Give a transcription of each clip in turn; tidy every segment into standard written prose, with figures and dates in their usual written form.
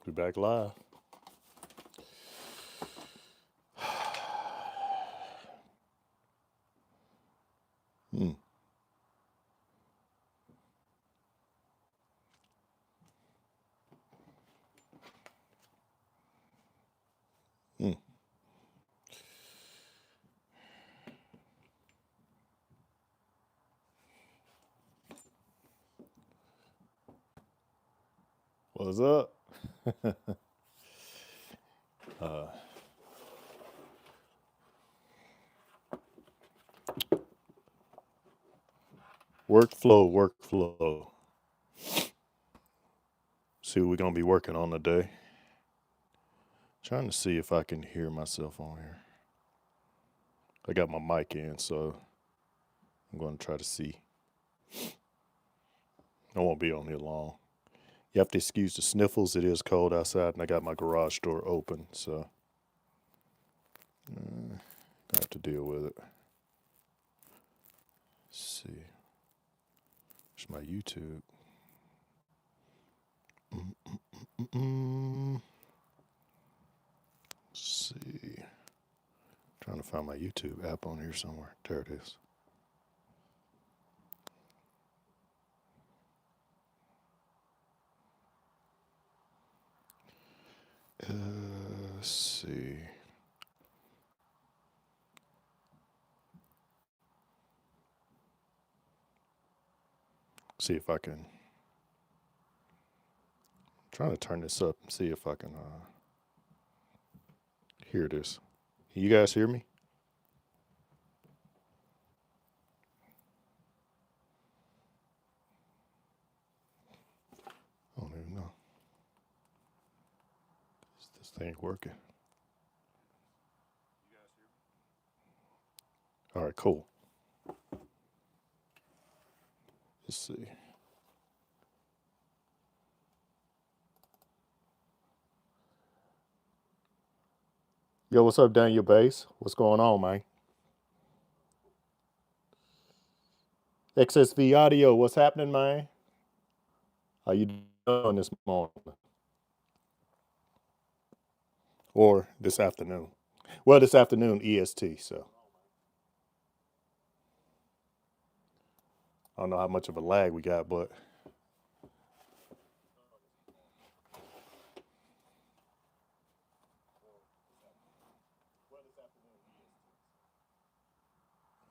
We back live. Mm, mm. What's up? Uh, workflow. See what we're gonna be working on today. Trying to see if I can hear myself on here. I got my mic in, so I'm gonna try to see. I won't be on here long. You have to excuse the sniffles. It is cold outside, and I got my garage door open, so I have to deal with it. Let's see. There's my YouTube. Let's see. Trying to find my YouTube app on here somewhere. There it is. Let's see. See if I can. Trying to turn this up and see if I can hear this. Can you guys hear me? I don't even know. This thing working. All right, cool. Let's see. Yo, what's up, Daniel Bass? What's going on, man? XSV Audio, what's happening, man? How you doing this morning? Or this afternoon? Well, this afternoon EST, so I don't know how much of a lag we got, but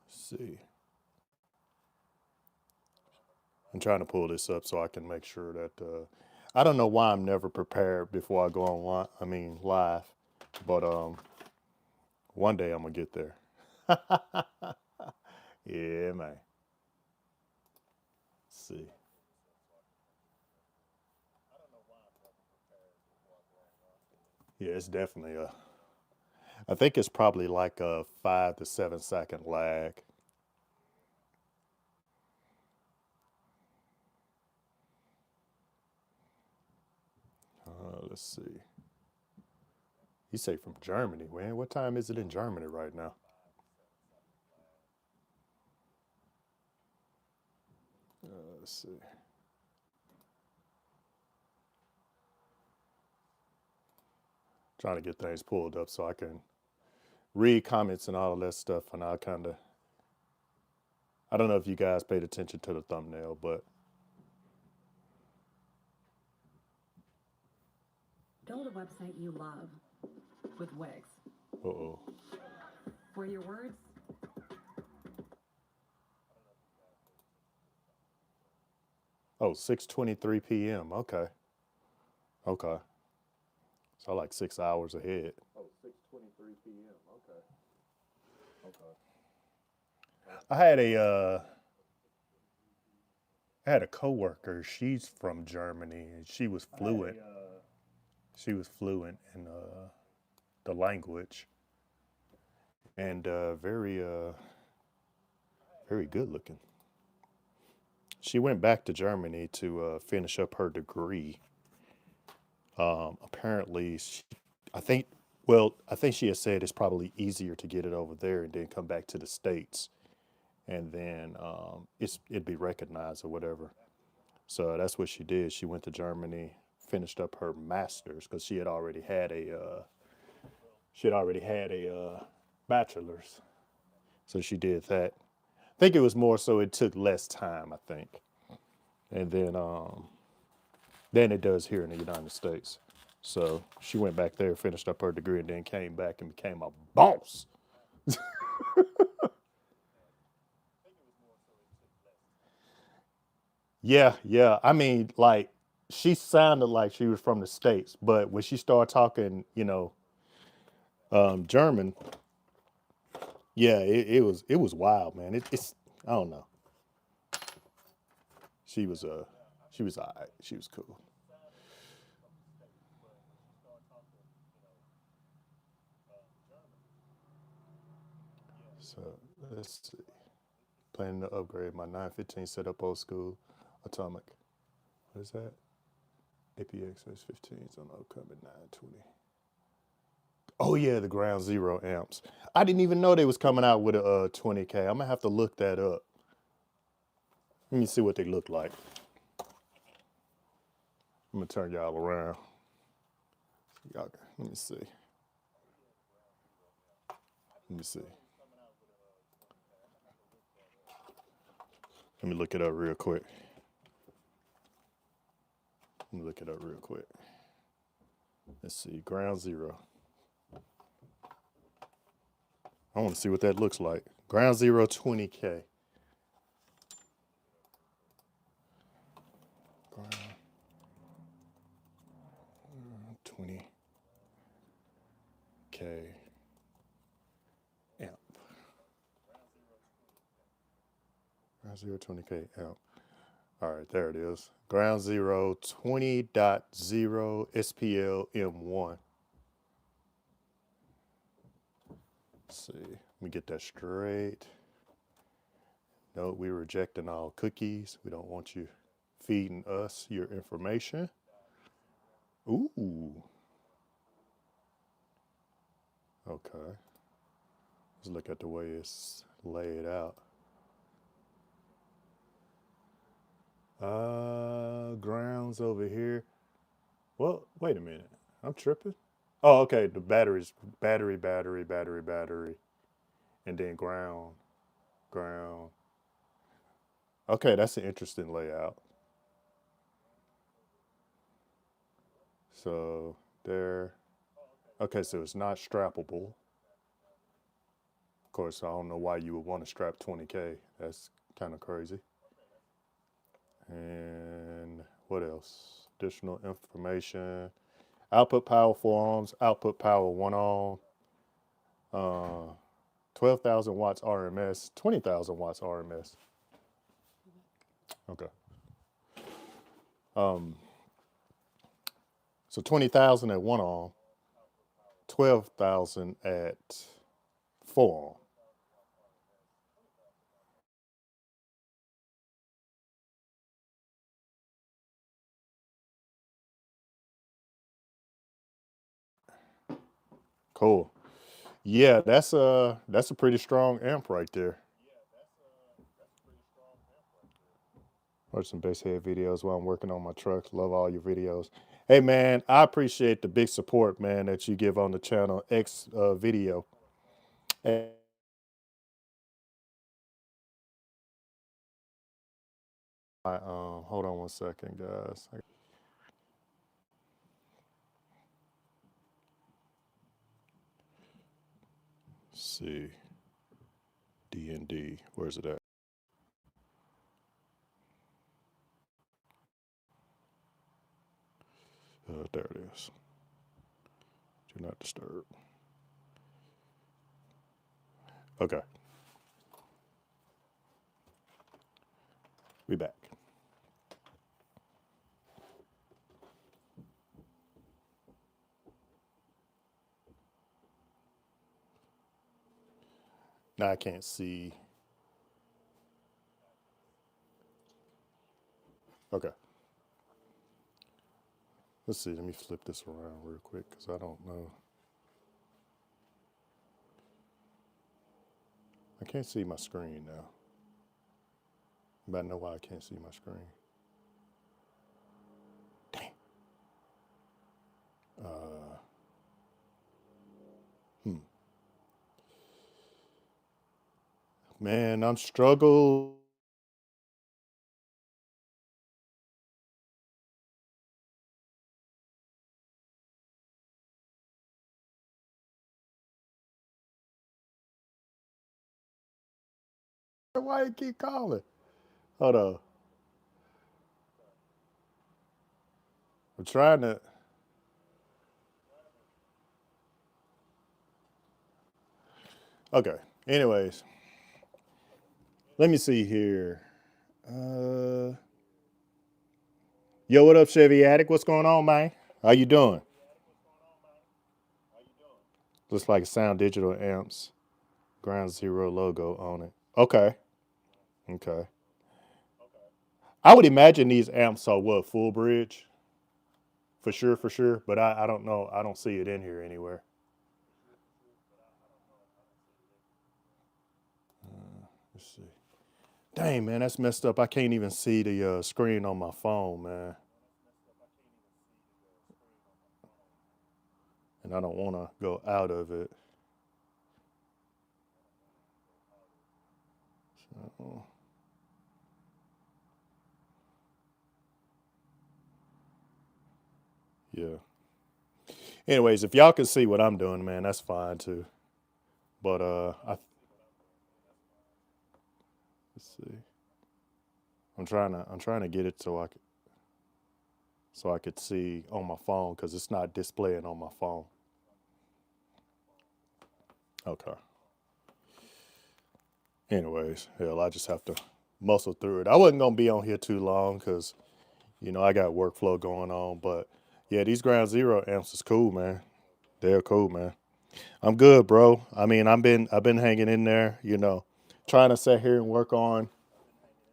let's see. I'm trying to pull this up so I can make sure that I don't know why I'm never prepared before I go on live, but one day I'm gonna get there. Yeah, man. Let's see. Yeah, it's definitely I think it's probably like a 5 to 7 second lag. Let's see. You say from Germany, man. What time is it in Germany right now? Let's see. Trying to get things pulled up so I can read comments and all of that stuff. And I don't know if you guys paid attention to the thumbnail, but Build a website you love with Wix. uh-oh. For your words, Oh, 6:23 p.m. Okay. Okay. So like 6 hours ahead. Oh, 6:23 p.m. Okay. Okay. I had a coworker. She's from Germany, and she was fluent. She was fluent in the language, and very good looking. She went back to Germany to finish up her degree. Apparently, I think. Well, I think she has said it's probably easier to get it over there and then come back to the States, and then it'd be recognized or whatever. So that's what she did. She went to Germany, finished up her master's because she had already had a bachelor's. So she did that. I think it was more so it took less time, I think. And then it does here in the United States. So she went back there, finished up her degree, and then came back and became a boss. Yeah, yeah. I mean, like, she sounded like she was from the States, but when she started talking, German, yeah, it was wild, man. It's I don't know. She was she was alright. She was cool. So let's see. Planning to upgrade my 915 setup old school atomic. What is that? APX S15s on the upcoming 920. Oh yeah, the ground zero amps. I didn't even know they was coming out with a 20K. I'm gonna have to look that up. Let me see what they look like. I'm gonna turn y'all around. Y'all, let me see. Let me see. Let me look it up real quick. Let me look it up real quick. Let's see, ground zero. I want to see what that looks like. Ground zero 20K. Ground 20K amp. Ground zero 20K amp. All right, there it is. Ground zero 20.0 SPL M1. Let's see. Let me get that straight. No, we're rejecting all cookies. We don't want you feeding us your information. Ooh. Okay. Let's look at the way it's laid out. Grounds over here. Well, wait a minute. I'm tripping. Oh, okay. The batteries, battery, and then ground, ground. Okay, that's an interesting layout. So there. Okay, so it's not strappable. Of course, I don't know why you would want to strap 20K. That's kind of crazy. And what else? Additional information. Output power 4 ohms, output power 1 ohm, 12,000 watts RMS, 20,000 watts RMS. Okay. So 20,000 at 1 ohm, 12,000 at 4 ohm. Cool. Yeah, that's a pretty strong amp right there. Watch some bass head videos while I'm working on my trucks. Love all your videos. Hey man, I appreciate the big support, man, that you give on the channel X video. And hold on one second, guys. Let's see, D&D. Where's it at? There it is. Do not disturb. Okay, we back. Now I can't see. Okay. Let's see. Let me flip this around real quick because I don't know. I can't see my screen now. But I know why I can't see my screen. Dang. man, I'm struggle. Why you keep calling? Hold on. I'm trying to. Okay. Anyways, let me see here. Uh, Yo, what up, Chevy Attic? What's going on, man? How you doing? Looks like Sound Digital Amps, Ground Zero logo on it. Okay. Okay. I would imagine these amps are what, full bridge? For sure, for sure. But I don't know. I don't see it in here anywhere. Let's see. Dang, man, that's messed up. I can't even see the screen on my phone, man. And I don't want to go out of it. So, yeah. Anyways, if y'all can see what I'm doing, man, that's fine too. But let's see. I'm trying to get it so I could see on my phone because it's not displaying on my phone. Okay. Anyways, hell, I just have to muscle through it. I wasn't gonna be on here too long because I got workflow going on. But yeah, these Ground Zero amps is cool, man. They're cool, man. I'm good, bro. I mean, I've been hanging in there, trying to sit here and work on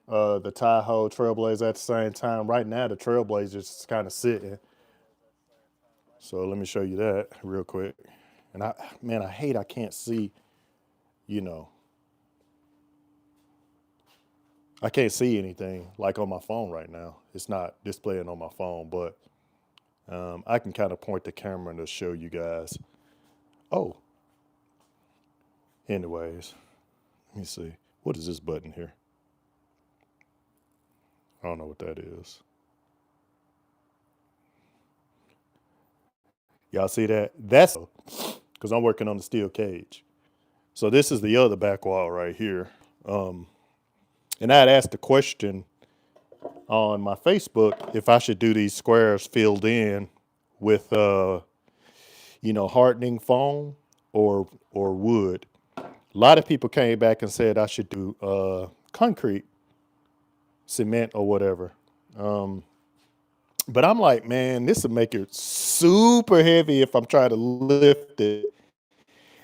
the Tahoe Trailblazer at the same time. Right now, the Trailblazer is kind of sitting. So let me show you that real quick. And man, I hate I can't see, you know, I can't see anything like on my phone right now. It's not displaying on my phone, but I can kind of point the camera to show you guys. Oh, anyways, let me see. What is this button here? I don't know what that is. Y'all see that? That's because I'm working on the steel cage. So this is the other back wall right here. And I had asked the question on my Facebook if I should do these squares filled in with hardening foam or wood. A lot of people came back and said I should do concrete, cement or whatever. But I'm like, man, this would make it super heavy if I'm trying to lift it.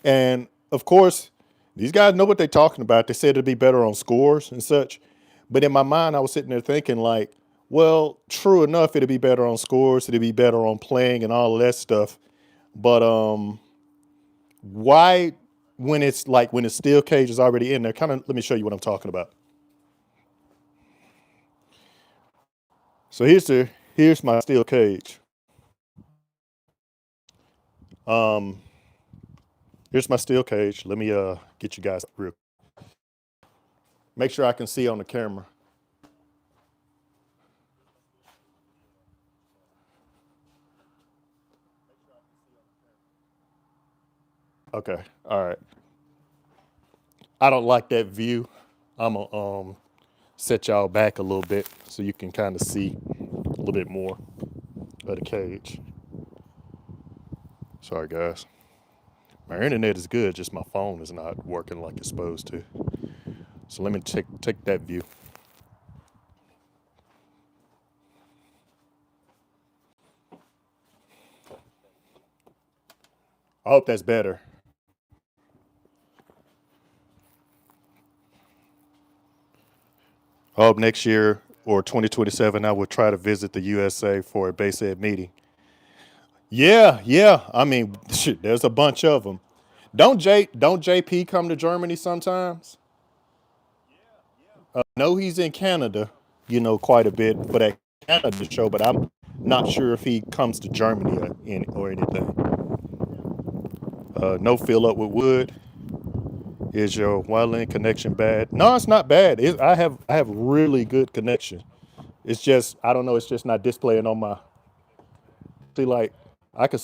And of course, these guys know what they're talking about. They said it'd be better on scores and such. But in my mind, I was sitting there thinking, like, well, true enough, it'd be better on scores, it'd be better on playing and all of that stuff. But why, when the steel cage is already in there? Kind of, let me show you what I'm talking about. So here's my steel cage. Here's my steel cage. Let me get you guys real. Make sure I can see on the camera. Okay. All right. I don't like that view. I'm gonna set y'all back a little bit so you can kind of see a little bit more of the cage. Sorry, guys. My internet is good, just my phone is not working like it's supposed to. So let me take that view. I hope that's better. I hope next year or 2027 I will try to visit the USA for a base ed meeting. Yeah, yeah. I mean, shit, there's a bunch of them. Don't JP come to Germany sometimes? No, he's in Canada, quite a bit for that Canada show, but I'm not sure if he comes to Germany or anything. No fill up with wood. Is your wireless connection bad? No, it's not bad. I have really good connection. It's just I don't know. It's just not displaying on my. See, like I could.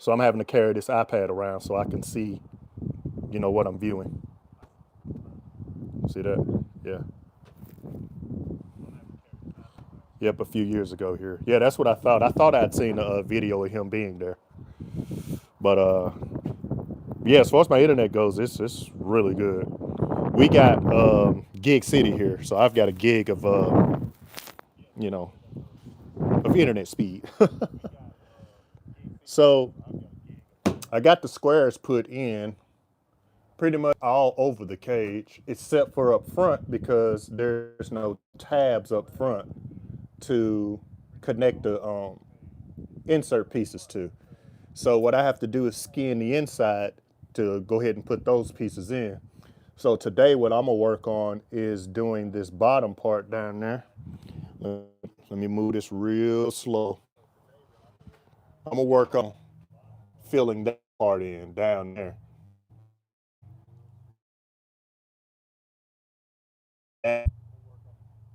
So I'm having to carry this iPad around so I can see, what I'm viewing. See that? Yeah. Yep. A few years ago here. Yeah, that's what I thought. I thought I'd seen a video of him being there, but yeah. As far as my internet goes, it's really good. We got gig city here, so I've got a gig of you know of internet speed. So I got the squares put in pretty much all over the cage, except for up front because there's no tabs up front to connect the insert pieces to. So what I have to do is skin the inside to go ahead and put those pieces in. So today what I'm gonna work on is doing this bottom part down there. Let me move this real slow. I'm gonna work on filling that part in down there.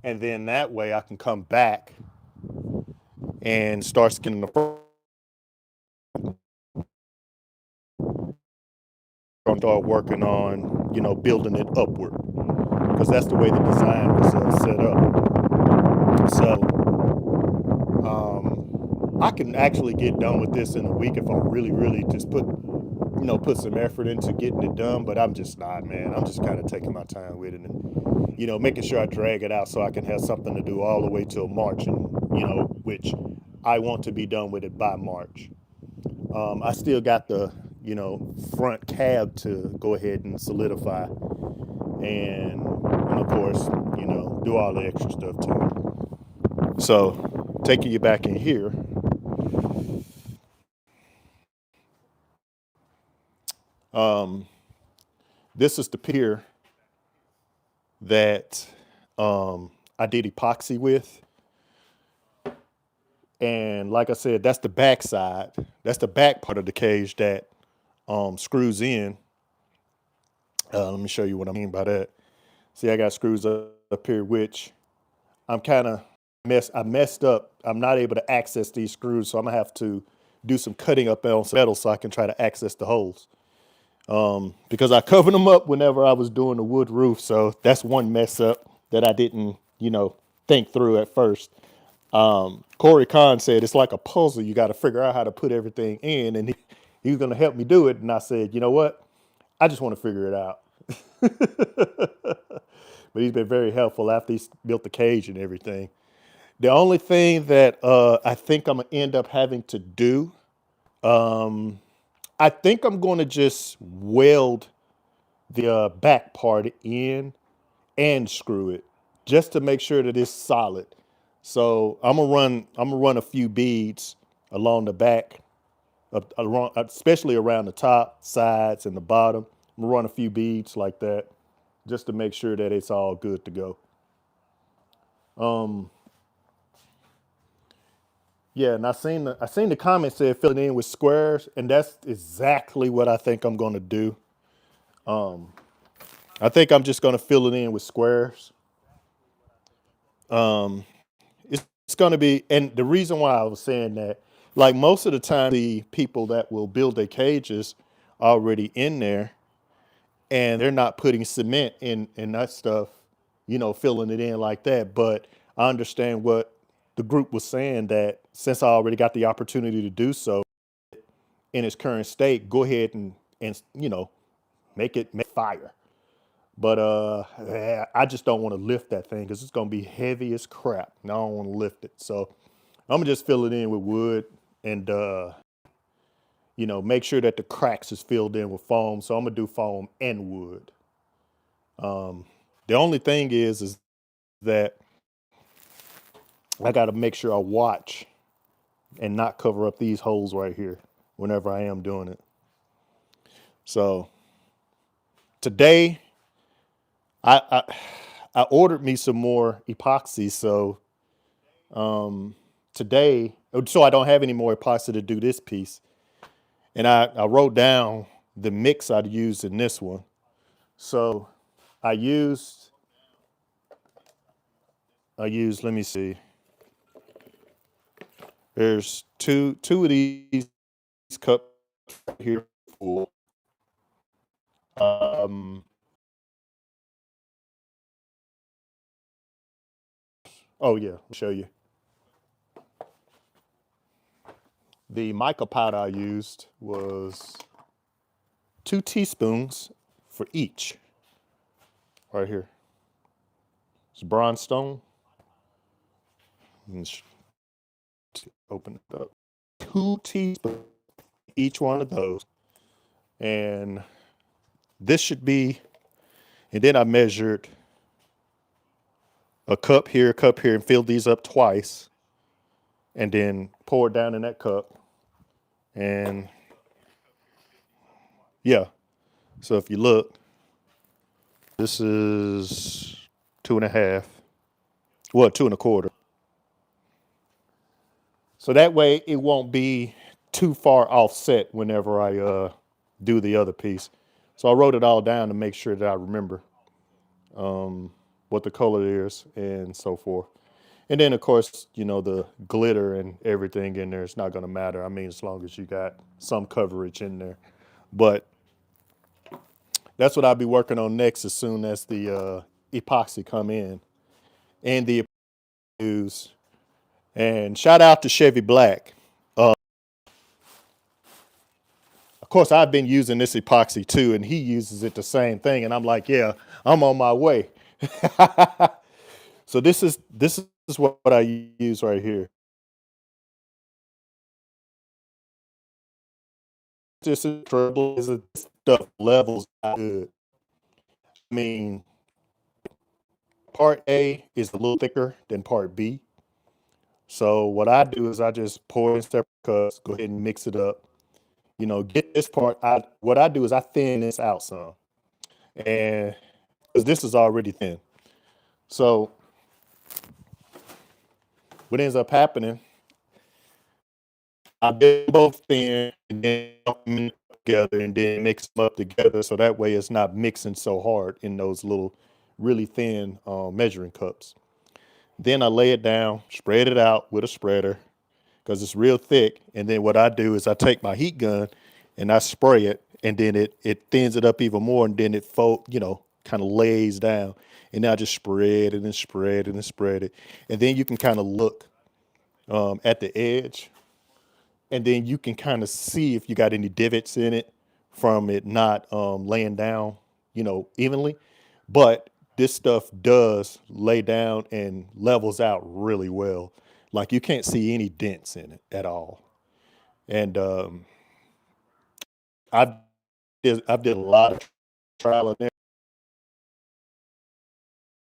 And then that way I can come back and start skinning the front. Start working on, building it upward because that's the way the design was set up. So I can actually get done with this in a week if I really, really just put some effort into getting it done. But I'm just not, man. I'm just kind of taking my time with it and, making sure I drag it out so I can have something to do all the way till March, and which I want to be done with it by March. I still got the, front cab to go ahead and solidify, and of course, do all the extra stuff too. So, taking you back in here, this is the pier that I did epoxy with. And like I said, that's the back side. That's the back part of the cage that screws in. Let me show you what I mean by that. See, I got screws up here, which I'm kind of I messed up. I'm not able to access these screws, so I'm gonna have to do some cutting up on some metal so I can try to access the holes. Because I covered them up whenever I was doing the wood roof, so that's one mess up that I didn't, think through at first. Corey Kahn said it's like a puzzle. You got to figure out how to put everything in, and he was going to help me do it. And I said, you know what? I just want to figure it out. But he's been very helpful after he's built the cage and everything. The only thing that I think I'm going to end up having to do, I think I'm going to just weld the back part in and screw it just to make sure that it's solid. So I'm gonna run a few beads along the back, especially around the top, sides, and the bottom. I'm gonna run a few beads like that, just to make sure that it's all good to go. Yeah, and I seen the comment said fill it in with squares, and that's exactly what I think I'm gonna do. I think I'm just gonna fill it in with squares. It's going to be, and the reason why I was saying that, like most of the time, the people that will build their cages are already in there, and they're not putting cement in and that stuff, filling it in like that. But I understand what the group was saying, that since I already got the opportunity to do so in its current state, go ahead and make fire. But I just don't want to lift that thing because it's gonna be heavy as crap, and I don't want to lift it. So I'm gonna just fill it in with wood and make sure that the cracks is filled in with foam. So I'm gonna do foam and wood. The only thing is that I got to make sure I watch and not cover up these holes right here whenever I am doing it. So today I I ordered me some more epoxy. So today, so I don't have any more epoxy to do this piece. And I wrote down the mix I'd use in this one. So I used, let me see, there's two of these cups here full. Um, oh yeah, I'll show you. The mica powder I used was 2 teaspoons for each, right here. It's bronze stone. Open it up. 2 teaspoons each one of those, and this should be. And then I measured a cup here, and filled these up twice, and then poured down in that cup. And yeah, so if you look, this is 2.5. Well, 2.25. So that way it won't be too far offset whenever I do the other piece. So I wrote it all down to make sure that I remember what the color is and so forth. And then of course, the glitter and everything in there is not going to matter. I mean, as long as you got some coverage in there. But that's what I'll be working on next as soon as the epoxy come in and the use. And shout out to Chevy Black. Of course, I've been using this epoxy too, and he uses it the same thing. And I'm like, yeah, I'm on my way. So this is what I use right here. This is trailblazer stuff levels out good. I mean, part A is a little thicker than part B. So what I do is I just pour in separate cups, go ahead and mix it up. Get this part. What I do is I thin this out some, and because this is already thin. So what ends up happening, I get both thin and then dump them together and then mix them up together so that way it's not mixing so hard in those little really thin measuring cups. Then I lay it down, spread it out with a spreader because it's real thick. And then what I do is I take my heat gun and I spray it, and then it thins it up even more, and then it kind of lays down. And then I just spread it and spread it and spread it. And then you can kind of look at the edge, and then you can kind of see if you got any divots in it from it not laying down, evenly. But this stuff does lay down and levels out really well. Like you can't see any dents in it at all. And I've I've did a lot of trial and error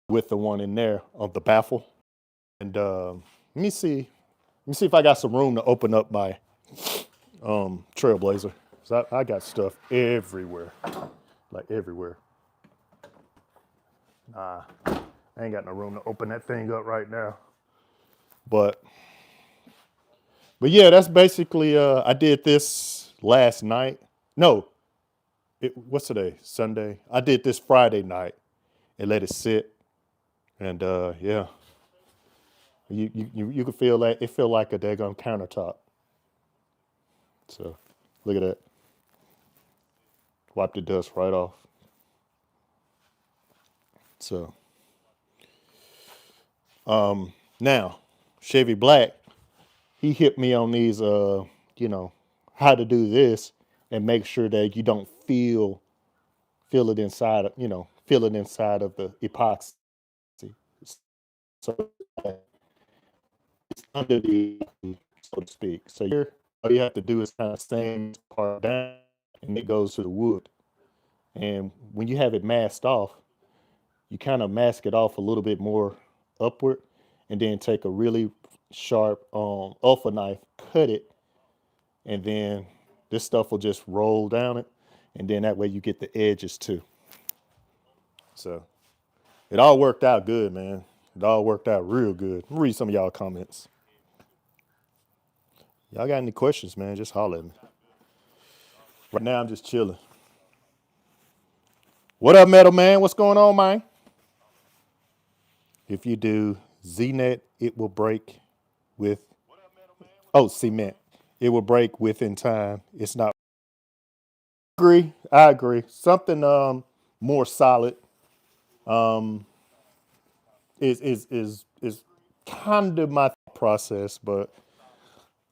with the one in there on the baffle. And let me see if I got some room to open up my Trailblazer. 'Cause I got stuff everywhere, like everywhere. I ain't got no room to open that thing up right now. But yeah, that's basically. I did this last night. No, what's today? Sunday. I did this Friday night and let it sit. And yeah, you can feel that it feel like a daggone countertop. So look at that. Wipe the dust right off. So now Chevy Black, he hit me on these how to do this and make sure that you don't feel it inside of feel it inside of the epoxy. So it's under the, so to speak. So here, all you have to do is kind of sand this part down, and it goes to the wood. And when you have it masked off, you kind of mask it off a little bit more upward, and then take a really sharp alpha knife, cut it, and then this stuff will just roll down it, and then that way you get the edges too. So it all worked out good, man. It all worked out real good. Let me read some of y'all comments. Y'all got any questions, man? Just holler at me. Right now, I'm just chilling. What up, Metal Man? What's going on, man? If you do ZNet, it will break with, oh, cement. It will break within time. It's not. Agree. I agree. Something more solid is kind of my process, but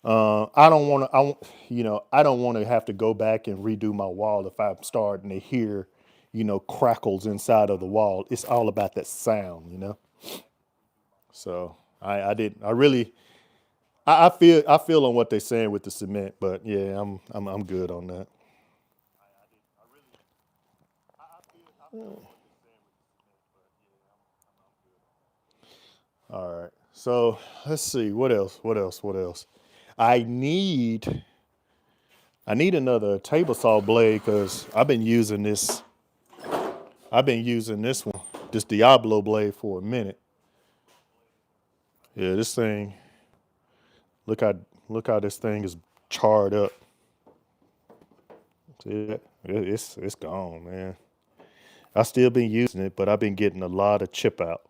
I don't want to. I don't want to have to go back and redo my wall if I'm starting to hear, crackles inside of the wall. It's all about that sound. So I didn't. I really. I feel on what they're saying with the cement, but yeah, I'm good on that. All right. So let's see what else. What else? What else? I need I need another table saw blade because I've been using this. I've been using this one, this Diablo blade for a minute. Yeah, this thing. Look how look how this thing is charred up. See that? It's gone, man. I still been using it, but I've been getting a lot of chip out.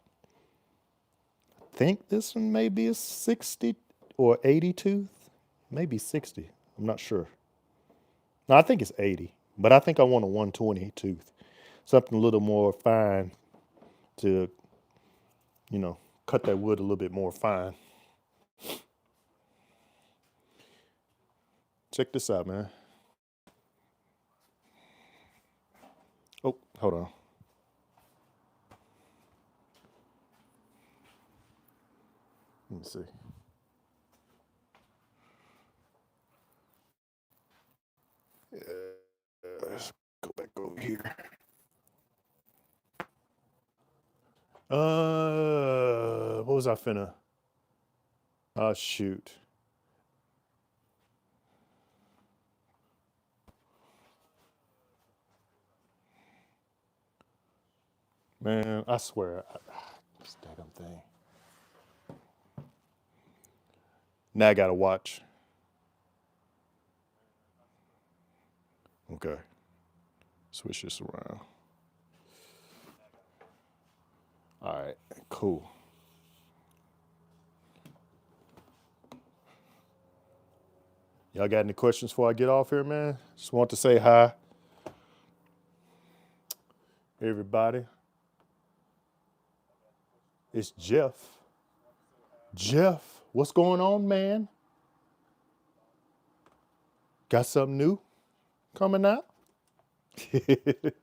Think this one may be a 60 or 80 tooth, maybe 60. I'm not sure. No, I think it's 80, but I think I want a 120 tooth, something a little more fine to, you know, cut that wood a little bit more fine. Check this out, man. Oh, hold on. Let me see. Let's go back over here. What was I finna? Oh, shoot. Man, I swear. This damn thing. Now I gotta watch. Okay. Switch this around. All right. Cool. Y'all got any questions before I get off here, man? Just want to say hi, everybody. It's Jeff. Jeff, what's going on, man? Got something new coming out? The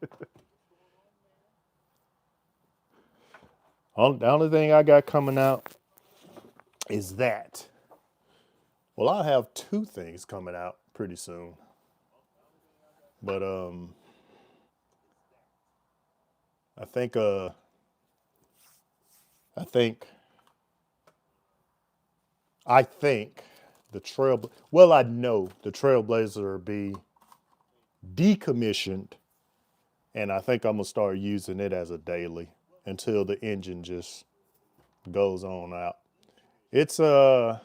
only thing I got coming out is that. Well, I'll have two things coming out pretty soon. But I think I think I think the trail well, I know the Trailblazer will be decommissioned, and I think I'm gonna start using it as a daily until the engine just goes on out. It's oh,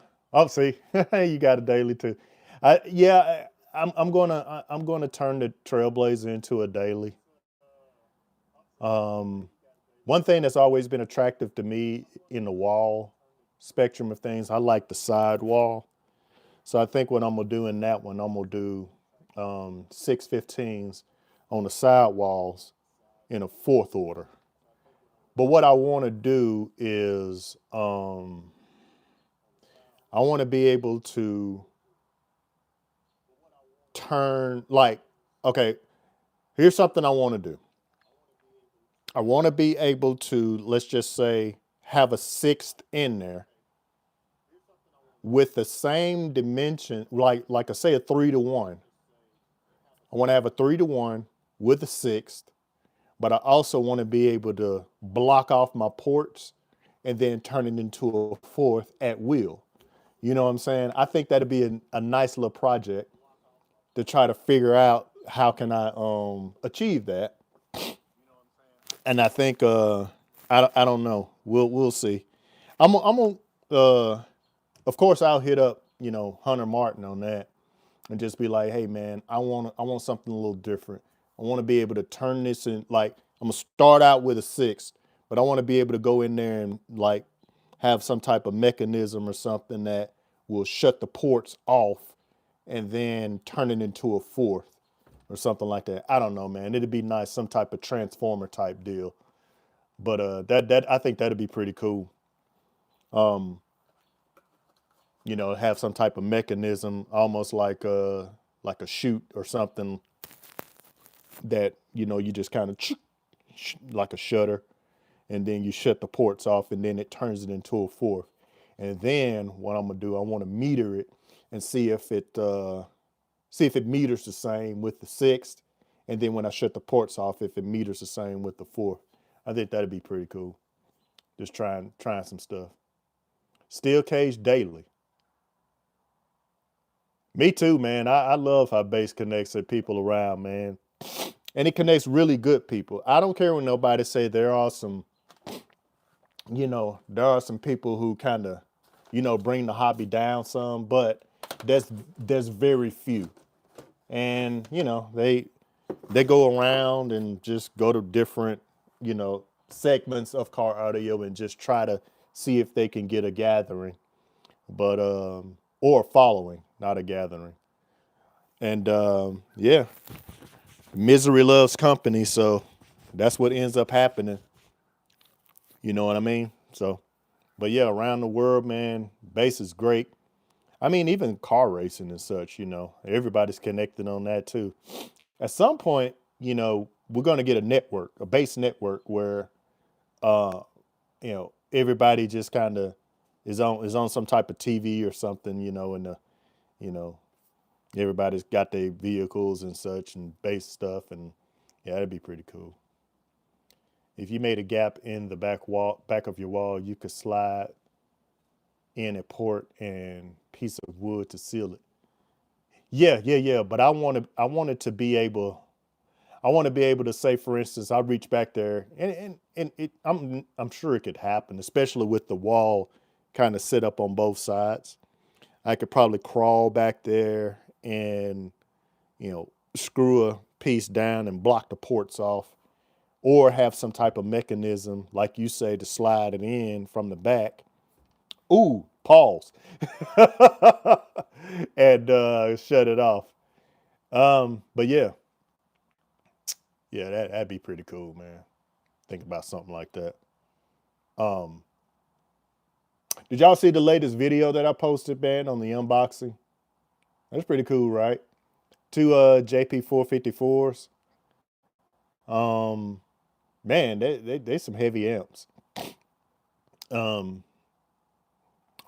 see, you got a daily too. I'm gonna turn the Trailblazer into a daily. One thing that's always been attractive to me in the wall spectrum of things, I like the side wall. So I think what I'm gonna do in that one, I'm gonna do 615s on the side walls in a fourth order. But what I want to do is I want to be able to turn like, okay, here's something I want to do. I want to be able to, let's just say, have a sixth in there with the same dimension, like I say, a 3-to-1. I want to have a 3-to-1 with a sixth, but I also want to be able to block off my ports and then turn it into a fourth at will. You know what I'm saying? I think that'd be a nice little project to try to figure out how can I achieve that. And I think I don't know. We'll see. I'm gonna of course I'll hit up Hunter Martin on that. and just be like, hey man, I want something a little different. I want to be able to turn this in, like, I'm gonna start out with a 6, but I want to be able to go in there and like have some type of mechanism or something that will shut the ports off and then turn it into a 4th or something like that. I don't know, man. It'd be nice, some type of transformer type deal. But that I think that'd be pretty cool. You know, have some type of mechanism, almost like a chute or something that, you know, you just kind of like a shutter, and then you shut the ports off, and then it turns it into a 4th. And then what I'm gonna do, I want to meter it and see if it meters the same with the 6th, and then when I shut the ports off, if it meters the same with the 4th. I think that'd be pretty cool. Just trying some stuff. Steel cage daily. Me too, man. I love how bass connects the people around, man. And it connects really good people. I don't care when nobody say there are some, you know, there are some people who kind of, you know, bring the hobby down some, but there's very few. And, you know, they go around and just go to different, you know, segments of car audio and just try to see if they can get a gathering, but or following, not a gathering. And yeah, misery loves company, so that's what ends up happening. You know what I mean? So, but yeah, around the world, man, bass is great. I mean, even car racing and such, you know, everybody's connected on that too. At some point, you know, we're going to get a network, a bass network where, uh, you know, everybody just kind of is on some type of TV or something, you know, and you know, everybody's got their vehicles and such and bass stuff, and yeah, that'd be pretty cool. If you made a gap in the back of your wall, you could slide in a port and piece of wood to seal it. Yeah. But I wanted to be able, I want to be able to say, for instance, I reach back there, and I'm sure it could happen, especially with the wall kind of set up on both sides. I could probably crawl back there and, you know, screw a piece down and block the ports off, or have some type of mechanism, like you say, to slide it in from the back. Ooh, pause. And shut it off. But yeah, that'd be pretty cool, man. Think about something like that. Um, did y'all see the latest video that I posted, man, on the unboxing? That's pretty cool, right? Two JP 454s. Um, man, they some heavy amps. Um,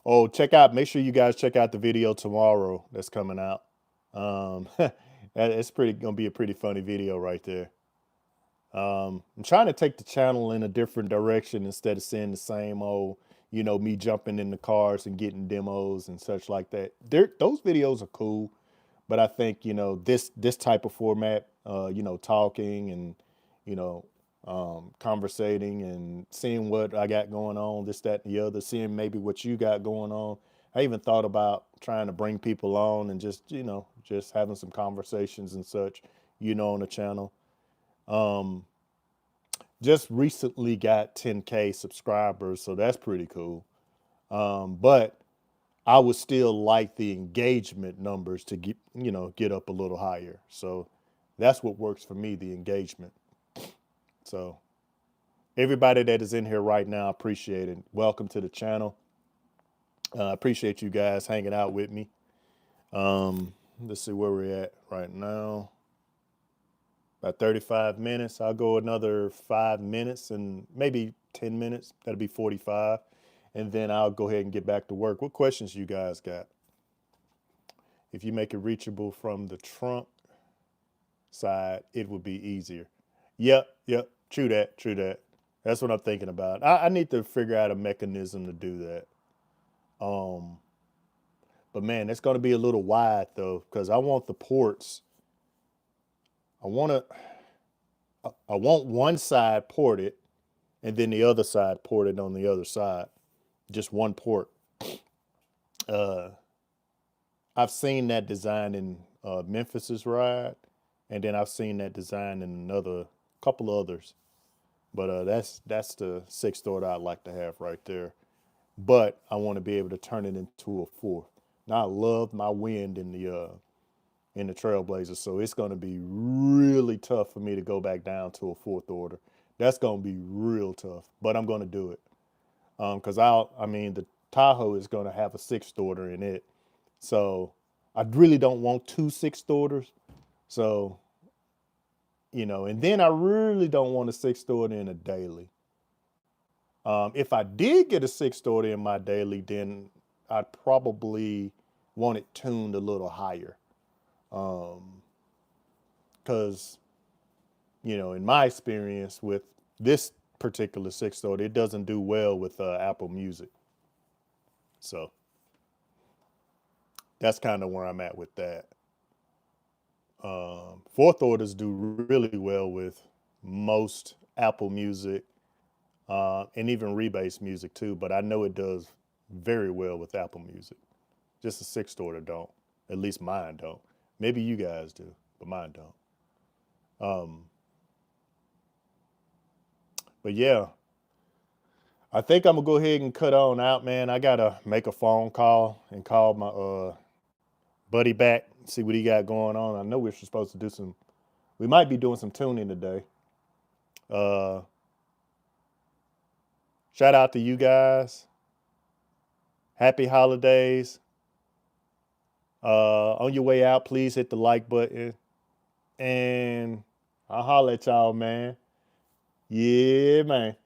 oh, make sure you guys check out the video tomorrow that's coming out. It's gonna be a pretty funny video right there. I'm trying to take the channel in a different direction instead of seeing the same old, you know, me jumping in the cars and getting demos and such like that. Those videos are cool, but I think, you know, this type of format, you know, talking and, you know, conversating and seeing what I got going on, this, that, and the other, seeing maybe what you got going on. I even thought about trying to bring people on and just, you know, just having some conversations and such, you know, on the channel. Just recently got 10K subscribers, so that's pretty cool. But I would still like the engagement numbers to get up a little higher. So that's what works for me, the engagement. So everybody that is in here right now, appreciate it. Welcome to the channel. Appreciate you guys hanging out with me. Let's see where we're at right now. About 35 minutes. I'll go another 5 minutes and maybe 10 minutes. That'll be 45. And then I'll go ahead and get back to work. What questions you guys got? If you make it reachable from the trunk side, it would be easier. Yep. True that. That's what I'm thinking about. I need to figure out a mechanism to do that. But man, it's going to be a little wide though, because I want the ports. I want one side ported and then the other side ported on the other side. Just one port. I've seen that design in Memphis's ride, and then I've seen that design in another couple others. But that's the sixth order I'd like to have right there. But I want to be able to turn it into a fourth. Now I love my wind in the Trailblazers, so it's going to be really tough for me to go back down to a fourth order. That's going to be real tough, but I'm going to do it because the Tahoe is going to have a sixth order in it, so I really don't want two sixth orders. So and then I really don't want a sixth order in a daily. If I did get a sixth order in my daily, then I'd probably want it tuned a little higher. Because, in my experience with this particular sixth order, it doesn't do well with Apple Music. So that's kind of where I'm at with that. Fourth orders do really well with most Apple Music and even Rebase Music too, but I know it does very well with Apple Music. Just a sixth order don't. At least mine don't. Maybe you guys do, but mine don't. But yeah, I think I'm gonna go ahead and cut on out, man. I gotta make a phone call and call my buddy back, see what he got going on. I know we're supposed to do we might be doing some tuning today. Shout out to you guys. Happy holidays. On your way out, please hit the like button. And I'll holler at y'all, man. Yeah, man.